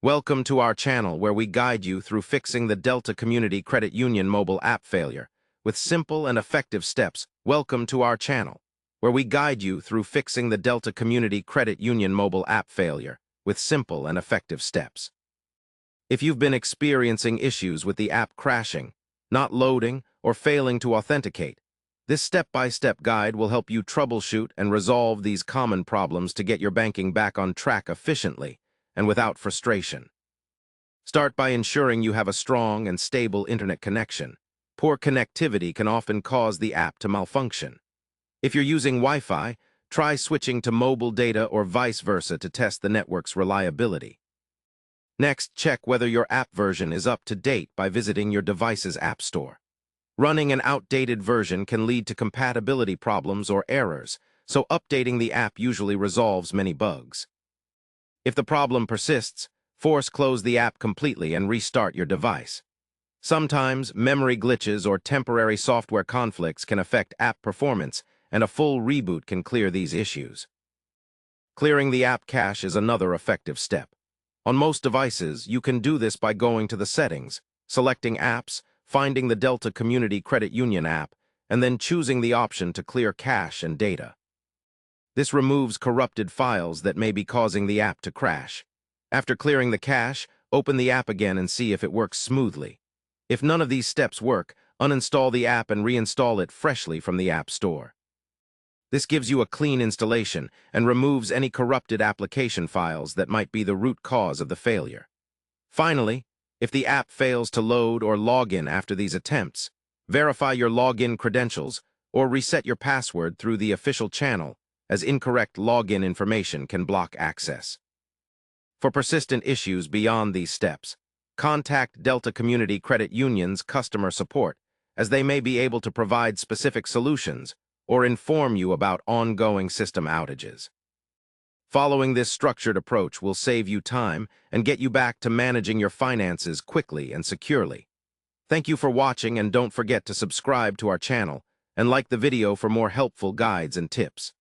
Welcome to our channel where we guide you through fixing the Delta Community Credit Union mobile app failure with simple and effective steps. Welcome to our channel where we guide you through fixing the Delta Community Credit Union mobile app failure with simple and effective steps. If you've been experiencing issues with the app crashing, not loading, or failing to authenticate, this step-by-step guide will help you troubleshoot and resolve these common problems to get your banking back on track efficiently and without frustration. Start by ensuring you have a strong and stable internet connection. Poor connectivity can often cause the app to malfunction. If you're using Wi-Fi, try switching to mobile data or vice versa to test the network's reliability. Next, check whether your app version is up to date by visiting your device's app store. Running an outdated version can lead to compatibility problems or errors, so updating the app usually resolves many bugs. If the problem persists, force close the app completely and restart your device. Sometimes, memory glitches or temporary software conflicts can affect app performance, and a full reboot can clear these issues. Clearing the app cache is another effective step. On most devices, you can do this by going to the settings, selecting apps, finding the Delta Community Credit Union app, and then choosing the option to clear cache and data. This removes corrupted files that may be causing the app to crash. After clearing the cache, open the app again and see if it works smoothly. If none of these steps work, uninstall the app and reinstall it freshly from the App Store. This gives you a clean installation and removes any corrupted application files that might be the root cause of the failure. Finally, if the app fails to load or log in after these attempts, verify your login credentials or reset your password through the official channel, as incorrect login information can block access. For persistent issues beyond these steps, contact Delta Community Credit Union's customer support, as they may be able to provide specific solutions or inform you about ongoing system outages. Following this structured approach will save you time and get you back to managing your finances quickly and securely. Thank you for watching, and don't forget to subscribe to our channel and like the video for more helpful guides and tips.